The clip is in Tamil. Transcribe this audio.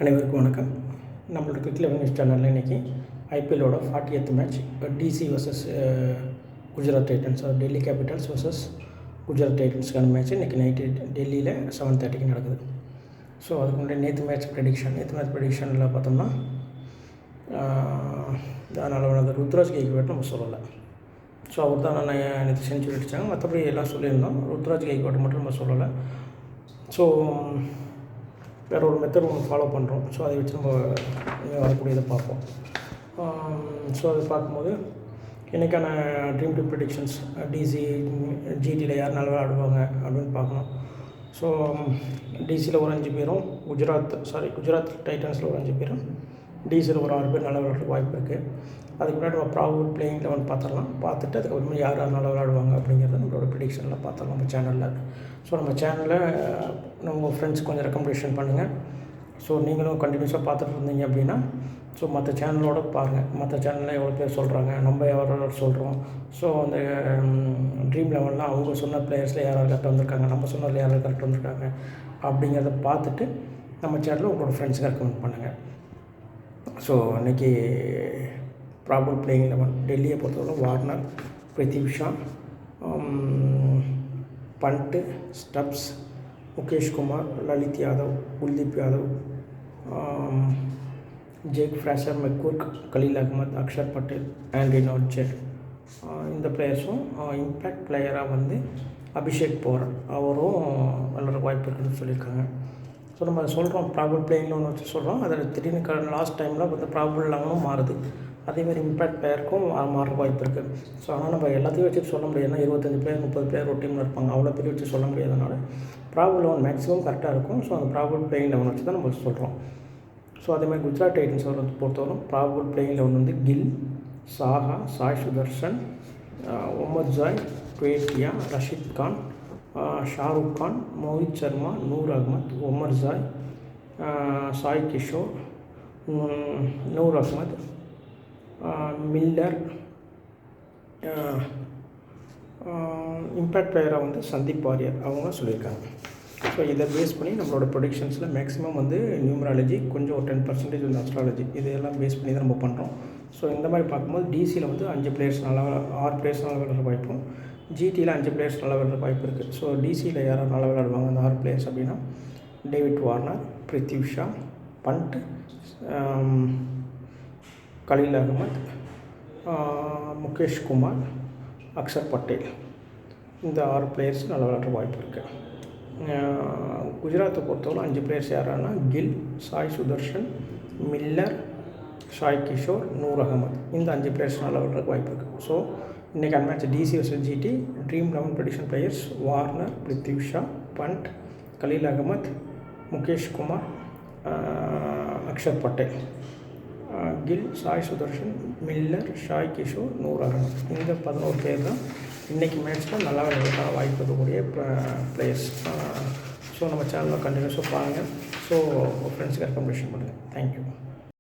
அனைவருக்கும் வணக்கம். நம்மளோட கிரிக்கெட் லெவன் சேனலில் இன்றைக்கி ஐபிஎல்லோட 40th match DC versus Gujarat Titans, Delhi Capitals versus Gujarat டைட்டன்ஸ்க்கான மேட்ச் இன்றைக்கி நைட்டு டெல்லியில் 7:30 நடக்குது. ஸோ அதுக்கு முன்னாடி நேற்று மேட்ச் ப்ரெடிக்ஷனில் பார்த்தோம்னா அதனால் ருத்ராஜ் கெய்க்வாட் நம்ம சொல்லலை. ஸோ அவர் தான் நான் நேற்று செஞ்சுரி அடித்தாங்க. மற்றபடி எல்லாம் சொல்லியிருந்தோம். ருத்ராஜ் கெய்க்வாட் மட்டும் நம்ம சொல்லலை. ஸோ வேறு ஒரு மெத்தட் ஒன்று ஃபாலோ பண்ணுறோம். ஸோ அதை வச்சு நம்ம வரக்கூடியதை பார்ப்போம். ஸோ அதை பார்க்கும்போது இன்றைக்கான ட்ரீம் டீம் ப்ரெடிக்ஷன்ஸ் டிசி ஜிடியில் யார் நல்லா ஆடுவாங்க அப்படின்னு பார்க்கணும். ஸோ டிசியில் ஒரு 5 பேரும், குஜராத் டைட்டன்ஸில் ஒரு 5 பேரும், டிசியில் ஒரு 6 பேர் நல்லா விளையாடுறதுக்கு வாய்ப்பு இருக்குது. அதுக்கு முன்னாடி நம்ம ப்ராபபிள் பிளேயிங் 11 பார்த்துட்டு அதுக்கப்புறமா யார் நல்லா விளையாடுவாங்க அப்படிங்கிறத நம்மளோட ப்ரெடிக்ஷனில் பார்த்தோம் நம்ம சேனலில். ஸோ நம்ம சேனலில் நம்ம ஃப்ரெண்ட்ஸ் கொஞ்சம் ரெக்கமெண்டேஷன் பண்ணுங்கள். ஸோ நீங்களும் கண்டினியூஸாக பார்த்துட்டு இருந்தீங்க அப்படின்னா ஸோ மற்ற சேனலோடு பாருங்கள். மற்ற சேனலில் எவ்வளோ பேர் சொல்கிறாங்க, நம்ம எவ்வளோ சொல்கிறோம். ஸோ அந்த ட்ரீம் லெவல்லாம் அவங்க சொன்ன பிளேயர்ஸில் யாராவது கரெக்டாக வந்திருக்காங்க, நம்ம சொன்னதில் யாராவது கரெக்டாக வந்திருக்காங்க அப்படிங்கிறத பார்த்துட்டு நம்ம சேனலில் உங்களோட ஃப்ரெண்ட்ஸுக்கு ரெக்கமெண்ட் பண்ணுங்கள். ஸோ இன்றைக்கி ப்ராபபிள் பிளேயிங் 11 டெல்லியை பொறுத்தவரை Warner, Prithvi Shaw, Pant, Stubbs, Mukesh Kumar, Lalit Yadav, Kuldeep Yadav, Jake Fraser, McGurk, Khaleel Ahmed, Axar Patel, ஆண்ட்ரி நாட்ஜெட். இந்த பிளேயர்ஸும் இம்பேக்ட் பிளேயராக வந்து அபிஷேக் போரன் அவரும் வளர வாய்ப்பு இருக்குதுன்னு சொல்லியிருக்காங்க. ஸோ நம்ம அதை சொல்கிறோம், ப்ராபபிள் பிளேயிங்கில் ஒன்று வச்சு சொல்கிறோம். அதில் திடீர்னு லாஸ்ட் டைமில் வந்து ப்ராபபிள் இல்லாமலும் மாறுது. அதேமாதிரி இம்பேக்ட் பிளேயருக்கும் மாற வாய்ப்பு இருக்குது. ஸோ ஆனால் நம்ம எல்லாத்தையும் வச்சு சொல்ல முடியாது. ஏன்னா 25 பிளேயர் 30 பிளேயர் ஒரு டீமில் இருப்பாங்க. அவ்வளோ பேர் வச்சு சொல்ல முடியாதனால ப்ராபபிள் 11 மேக்ஸிமம் கரெக்டாக இருக்கும். ஸோ அந்த ப்ராபபிள் பிளேயிங் 11 வச்சு தான் நம்ம சொல்கிறோம். ஸோ அதேமாதிரி குஜராத் டைட்டன்ஸ் பொறுத்தவரைக்கும் ப்ராபபிள் பிளேயிங் 11 வந்து Gill, Saha, Sai Sudharsan, Omarzai, Tewatia, Rashid Khan, Shahrukh Khan, Mohit Sharma, Noor Ahmad, Omarzai, Sai Kishore, Noor Ahmad, Miller. Impact பிளேயராக வந்து சந்தீப் வாரியர் அவங்க சொல்லியிருக்காங்க. ஸோ இதை பேஸ் பண்ணி நம்மளோட ப்ரொடிக்ஷன்ஸில் மேக்ஸிமம் வந்து நியூமராலஜி, கொஞ்சம் ஒரு 10% வந்து அஸ்ட்ராலஜி, இதெல்லாம் பேஸ் பண்ணி தான் நம்ம பண்ணுறோம். ஸோ இந்த மாதிரி பார்க்கும்போது டிசியில் வந்து 5 பிளேயர்ஸ் 6 பிளேயர்ஸ் நல்லா விளையாடுற வாய்ப்பும், ஜிடியில் 5 பிளேயர்ஸ் நல்லா விளையாடுற வாய்ப்பு இருக்குது. ஸோ டிசியில் யாராவது நல்லா விளையாடுவாங்க அந்த 6 பிளேயர்ஸ் அப்படின்னா டேவிட் வார்னர், பிரித்திவ் ஷா, பண்ட், கலீல் அகமத், முகேஷ் குமார், அக்ஷர் பட்டேல். இந்த 6 பிளேயர்ஸ் நல்லா விளையாடுற வாய்ப்பு இருக்குது. குஜராத்தை பொறுத்தவரை 5 பிளேயர்ஸ் யாரானா கில், சாய் சுதர்ஷன், மில்லர், சாய் கிஷோர், நூர் அகமத். இந்த 5 பிளேயர்ஸ் நல்லா விளையாடுறதுக்கு வாய்ப்பு இருக்குது. ஸோ இன்றைக்கி அந்த match DC versus GT dream 11 prediction players Warner, Prithvi Shaw, Pant, Khaleel Ahmed, Mukesh Kumar, Axar Patel, Gill, Sai Sudharsan, Miller, Sai Kishore, Noor Ahmad. இந்த 11 பேர் தான் இன்றைக்கி மேட்ச்சில் நல்லா விளையாடுறதுக்கான வாய்ப்பு இருக்கக்கூடிய பிளேயர்ஸ். ஸோ நம்ம சேனலில் கண்டினியூஸாக பாருங்கள். ஸோ ஃப்ரெண்ட்ஸுக்கு ரெக்கமெண்டேஷன் பண்ணுங்கள். தேங்க்யூ.